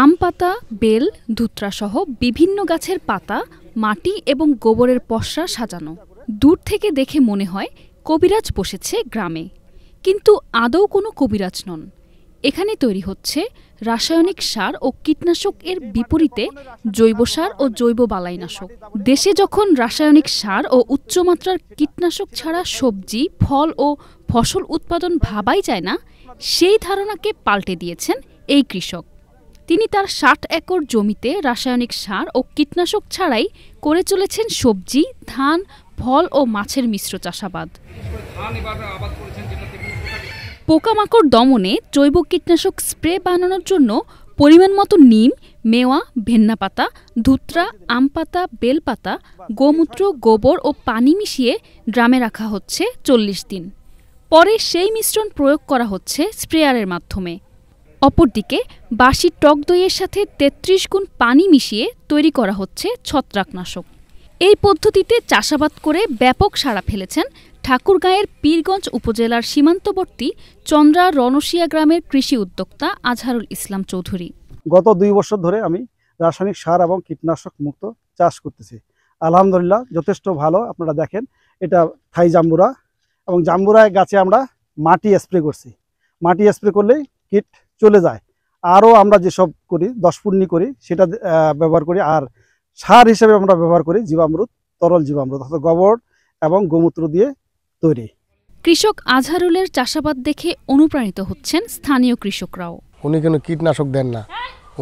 আম পাতা, বেল, ধুত্রাসহ বিভিন্ন গাছের পাতা, মাটি এবং গোবরের পসরা সাজানো। দূর থেকে দেখে মনে হয় কবিরাজ বসেছে গ্রামে, কিন্তু আদৌ কোনো কবিরাজ নন। এখানে তৈরি হচ্ছে রাসায়নিক সার ও কীটনাশক এর বিপরীতে জৈব সার ও জৈব বালাইনাশক। দেশে যখন রাসায়নিক সার ও উচ্চমাত্রার কীটনাশক ছাড়া সবজি, ফল ও ফসল উৎপাদন ভাবাই যায় না, সেই ধারণাকে পাল্টে দিয়েছেন এই কৃষক। তিনি তার ৬০ একর জমিতে রাসায়নিক সার ও কীটনাশক ছাড়াই করে চলেছেন সবজি, ধান, ফল ও মাছের মিশ্র চাষাবাদ। পোকামাকড় দমনে জৈব কীটনাশক স্প্রে বানানোর জন্য পরিমাণ মতো নিম, মেওয়া, ভেন্না পাতা, ধুত্রা, আম পাতা, বেলপাতা, গোমূত্র, গোবর ও পানি মিশিয়ে ড্রামে রাখা হচ্ছে ৪০ দিন। পরে সেই মিশ্রণ প্রয়োগ করা হচ্ছে স্প্রেয়ারের মাধ্যমে। অপরদিকে বাসি টক দইয়ের সাথে ৩৩ গুণ পানি মিশিয়ে তৈরি করা হচ্ছে ছত্রাকনাশক। এই পদ্ধতিতে চাষাবাদ করে ব্যাপক সাড়া ফেলেছেন ঠাকুরগাঁয়ের পীরগঞ্জ উপজেলার সীমান্তবর্তী চন্দ্রা রনশিয়া গ্রামের কৃষি উদ্যোক্তা আজহারুল ইসলাম চৌধুরী। গত ২ বছর ধরে আমি রাসায়নিক সার এবং কীটনাশক মুক্ত চাষ করতেছি। আলহামদুলিল্লাহ যথেষ্ট ভালো। আপনারা দেখেন, এটা থাই জাম্বুরা, এবং জাম্বুরায় গাছে আমরা মাটি স্প্রে করছি। মাটি স্প্রে করলেই কীট চলে যায়। আরও আমরা যেসব করি ১০ পূর্ণি করি, সেটা ব্যবহার করি। আর সার হিসেবে আমরা ব্যবহার করি জীবামৃত, তরল জীবামৃত, অর্থাৎ গোবর এবং গোমূত্র দিয়ে তৈরি। কৃষক আজহারুলের চাষাবাদ দেখে অনুপ্রাণিত হচ্ছেন স্থানীয় কৃষকরাও। উনি কোনো কীটনাশক দেন না,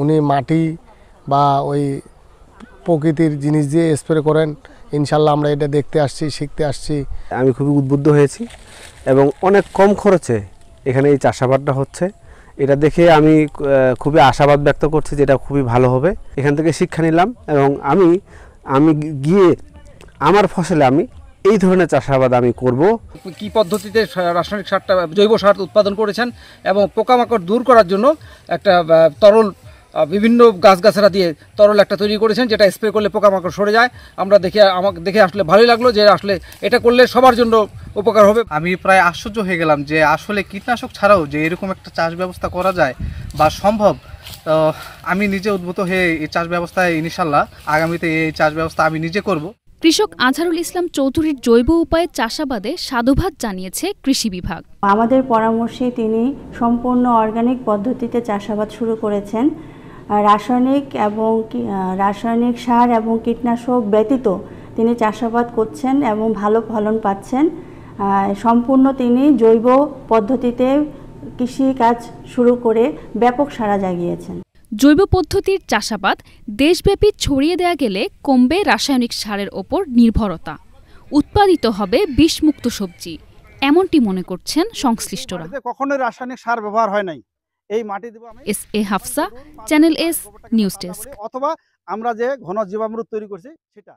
উনি মাটি বা ওই প্রকৃতির জিনিস দিয়ে স্প্রে করেন। ইনশাল্লাহ আমরা এটা দেখতে আসছি, শিখতে আসছি। আমি খুবই উদ্বুদ্ধ হয়েছি এবং অনেক কম খরচে এখানে এই চাষাবাদটা হচ্ছে। এটা দেখে আমি খুবই আশাবাদ ব্যক্ত করছি যে এটা খুবই ভালো হবে। এখান থেকে শিক্ষা নিলাম এবং আমি গিয়ে আমার ফসলে আমি এই ধরনের চাষাবাদ আমি করব। কি পদ্ধতিতে রাসায়নিক সারটা, জৈব সার উৎপাদন করেছেন এবং পোকামাকড় দূর করার জন্য একটা তরল, বিভিন্ন গাছগাছরা দিয়ে তরল একটা তৈরি করেছেন, যেটা স্প্রে করলে পোকামাকড় সরে যায়। আমাকে দেখে আসলে ভালোই লাগলো যে আসলে এটা করলে সবার জন্য উপকার হবে। আমি প্রায় আশ্চর্য হয়ে গেলাম যে আসলে কীটনাশক ছাড়াও যে এরকম একটা চাষ ব্যবস্থা করা যায় বা সম্ভব। তো আমি নিজে উদ্ভূত হয়ে এই চাষ ব্যবস্থায় ইনশাল্লাহ আগামীতে এই চাষ ব্যবস্থা আমি নিজে করব। কৃষক আজহারুল ইসলাম চৌধুরীর জৈব উপায়ে চাষাবাদে সাধুবাদ জানিয়েছে কৃষি বিভাগ। আমাদের পরামর্শে তিনি সম্পূর্ণ অর্গানিক পদ্ধতিতে চাষাবাদ শুরু করেছেন। রাসায়নিক সার এবং কীটনাশক ব্যতীত তিনি চাষাবাদ করছেন এবং ভালো ফলন পাচ্ছেন। সম্পূর্ণ তিনি জৈব পদ্ধতিতে কৃষিকাজ শুরু করে ব্যাপক সাড়া জাগিয়েছেন। জৈব পদ্ধতির চাষাবাদ দেশব্যাপী ছড়িয়ে দেয়া গেলে কমবে রাসায়নিক সারের ওপর নির্ভরতা, উৎপাদিত হবে বিষমুক্ত সবজি, এমনটি মনে করছেন সংশ্লিষ্টরা। কখনোই রাসায়নিক সার ব্যবহার হয় নাই। এই মাটি দেব আমি। SA. Hafsa, channel S news desk. অথবা আমরা যে ঘন জীবামৃত তৈরি করছি সেটা।